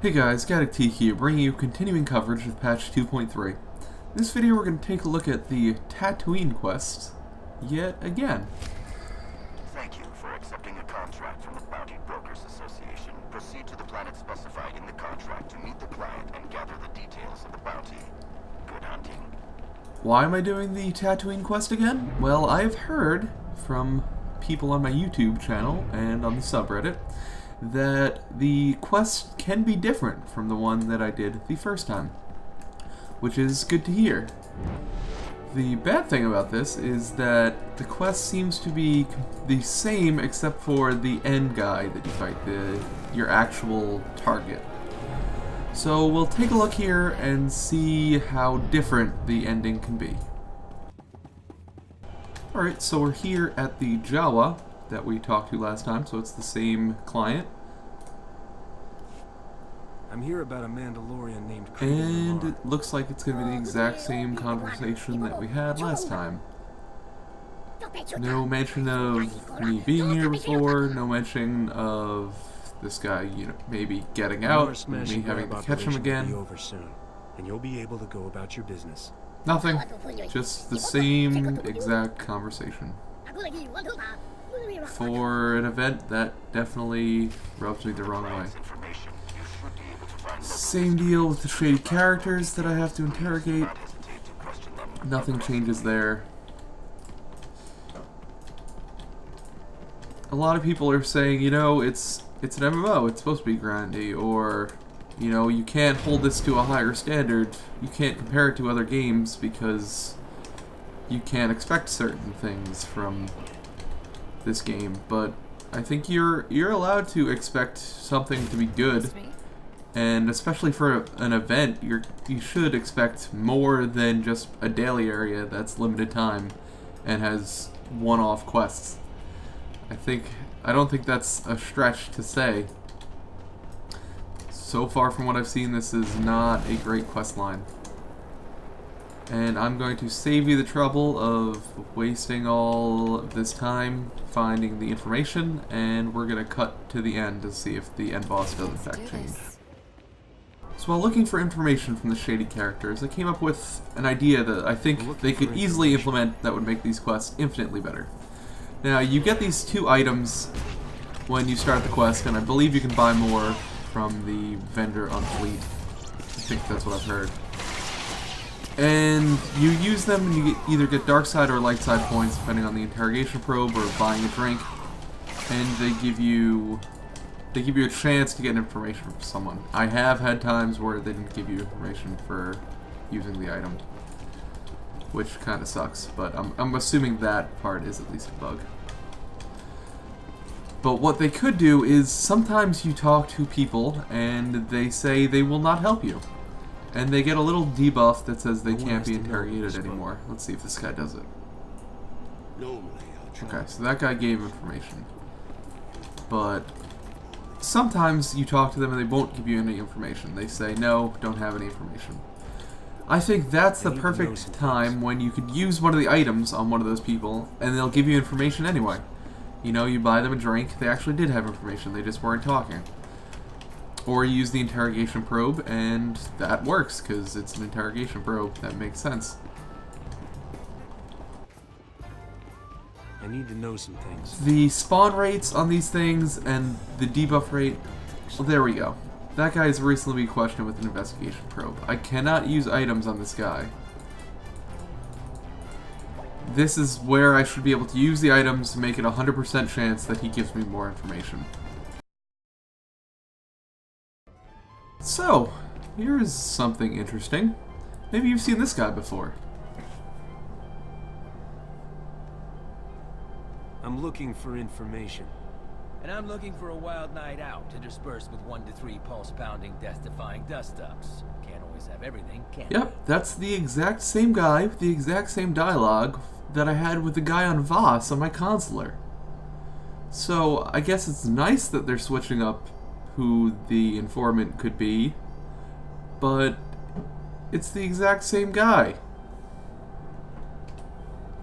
Hey guys, Gaddock Teeg here, bringing you continuing coverage of patch 2.3. In this video we're going to take a look at the Tatooine quest yet again. Thank you for accepting a contract from the Bounty Brokers Association. Proceed to the planet specified in the contract to meet the client and gather the details of the bounty. Good hunting. Why am I doing the Tatooine quest again? Well, I've heard from people on my YouTube channel and on the subreddit that the quest can be different from the one that I did the first time, which is good to hear. The bad thing about this is that the quest seems to be the same except for the end guy that you fight, your actual target. So we'll take a look here and see how different the ending can be. Alright, so we're here at the Jawa that we talked to last time, so it's the same client. I'm here about a Mandalorian named And it looks like it's going to be the exact same conversation that we had last time. No mention of me being here before, no mention of this guy, maybe getting out, me having to catch him again. Be over soon, and you'll be able to go about your business. Nothing. Just the same exact conversation. For an event that definitely rubs me the wrong way. Same deal with the shady characters that I have to interrogate. Nothing changes there. A lot of people are saying, it's an MMO, it's supposed to be grindy, or, you can't hold this to a higher standard. You can't compare it to other games because you can't expect certain things from this game. But I think you're allowed to expect something to be good. And especially for an event, you should expect more than just a daily area that's limited time and has one-off quests. I don't think that's a stretch to say. So far from what I've seen, this is not a great quest line. And I'm going to save you the trouble of wasting all of this time finding the information, and we're going to cut to the end to see if the end boss does in fact change. So while looking for information from the shady characters, I came up with an idea that I think they could easily implement that would make these quests infinitely better. Now, you get these two items when you start the quest, and I believe you can buy more from the vendor on Fleet. I think that's what I've heard. And you use them and you either get dark side or light side points depending on the interrogation probe or buying a drink. And they give you a chance to get information from someone. I have had times where they didn't give you information for using the item, which kind of sucks, but I'm assuming that part is at least a bug. But what they could do is sometimes you talk to people and they say they will not help you. And they get a little debuff that says they can't be interrogated anymore. Let's see if this guy does it. Okay, so that guy gave information. But sometimes you talk to them and they won't give you any information. They say, no, don't have any information. I think that's the perfect time when you could use one of the items on one of those people and they'll give you information anyway. You buy them a drink, they actually did have information, they just weren't talking. Or you use the interrogation probe and that works because it's an interrogation probe. That makes sense. I need to know some things. The spawn rates on these things and the debuff rate, well, there we go. That guy has recently been questioned with an investigation probe. I cannot use items on this guy. This is where I should be able to use the items to make it a 100% chance that he gives me more information. So, here's something interesting. Maybe you've seen this guy before. I'm looking for information. And I'm looking for a wild night out to disperse with 1 to 3 pulse-pounding, death-defying dust-ups. Can't always have everything, can we? Yep, that's the exact same guy with the exact same dialogue that I had with the guy on Voss on my consular. So, I guess it's nice that they're switching up who the informant could be, but it's the exact same guy.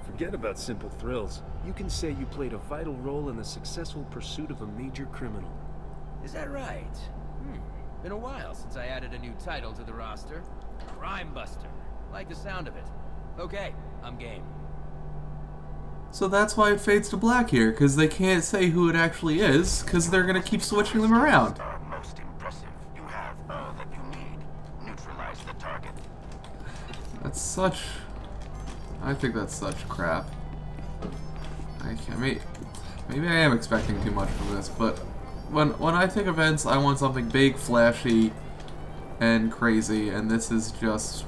Forget about simple thrills. You can say you played a vital role in the successful pursuit of a major criminal. Is that right? Been a while since I added a new title to the roster. Crime Buster. Like the sound of it. Okay, I'm game. So that's why it fades to black here, because they can't say who it actually is, because they're going to keep switching them around. Most impressive. You have all that you need. Neutralize the target. That's such... I think that's such crap. Maybe I am expecting too much from this, but when I think events, I want something big, flashy, and crazy, and this is just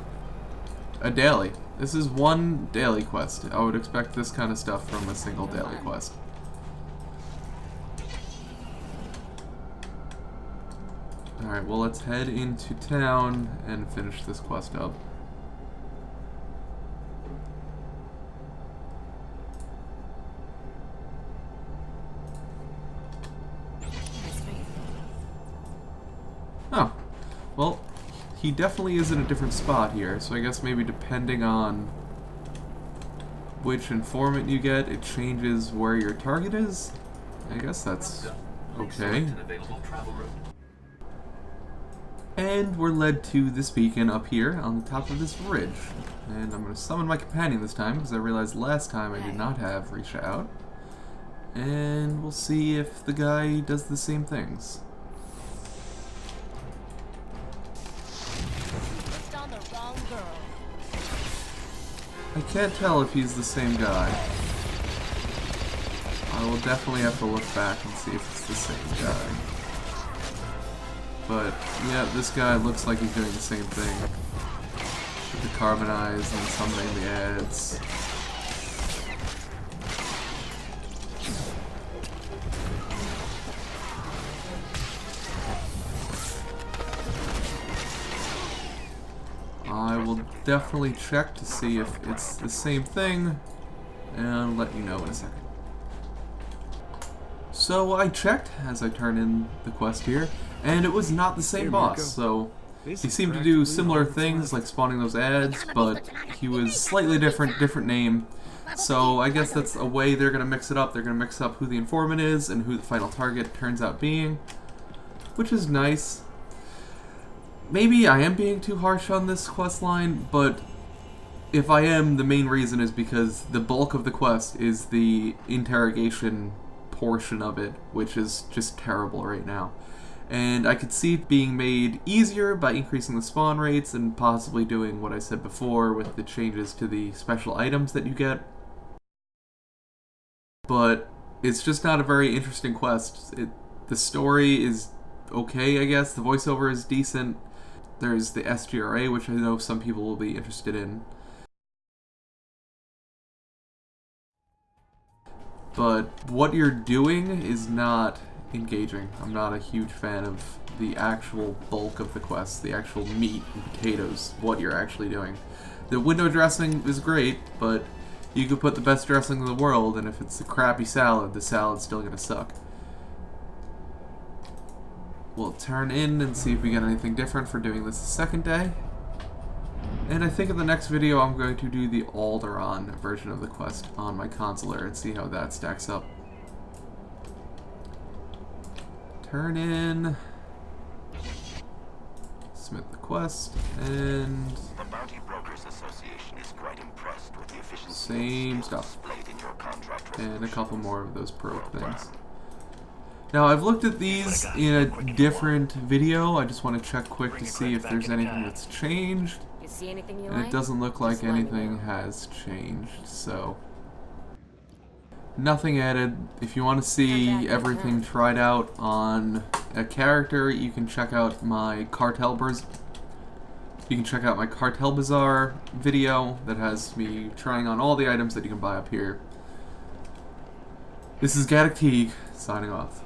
a daily. This is one daily quest. I would expect this kind of stuff from a single daily quest. Alright, well, let's head into town and finish this quest up. Oh, well, he definitely is in a different spot here, so I guess maybe depending on which informant you get, it changes where your target is? I guess that's okay. And we're led to this beacon up here on the top of this ridge. And I'm going to summon my companion this time, because I realized last time I did not have reach out. And we'll see if the guy does the same things. I can't tell if he's the same guy. I will definitely have to look back and see if it's the same guy. But, yeah, this guy looks like he's doing the same thing. With the carbonize and summoning the ads. I will definitely check to see if it's the same thing, and I'll let you know in a second. So I checked as I turned in the quest here, and it was not the same boss, so he seemed to do similar things like spawning those ads, but he was slightly different name, so I guess that's a way they're going to mix it up. They're going to mix up who the informant is and who the final target turns out being, which is nice. Maybe I am being too harsh on this quest line, but if I am, the main reason is because the bulk of the quest is the interrogation portion of it, which is just terrible right now. And I could see it being made easier by increasing the spawn rates and possibly doing what I said before with the changes to the special items that you get. But it's just not a very interesting quest. The story is okay, I guess. The voiceover is decent. There's the SGRA, which I know some people will be interested in. But what you're doing is not engaging. I'm not a huge fan of the actual bulk of the quest, the actual meat and potatoes, what you're actually doing. The window dressing is great, but you could put the best dressing in the world, and if it's a crappy salad, the salad's still gonna suck. We'll turn in and see if we get anything different for doing this the second day. And I think in the next video I'm going to do the Alderaan version of the quest on my consular and see how that stacks up. Turn in, submit the quest, and The Bounty Brokers Association is quite impressed with the efficiency same stuff. displayed in your contract And a couple resolutions. more of those probe things. Now, I've looked at these in a different video. I just want to check quick to see if there's anything that's changed. You see anything you And like? it doesn't look like Just let me anything know. has changed, so... Nothing added. If you want to see Contact me everything now. tried out on a character, you can check out my Cartel Bazaar video that has me trying on all the items that you can buy up here. This is Gaddock Teeg, signing off.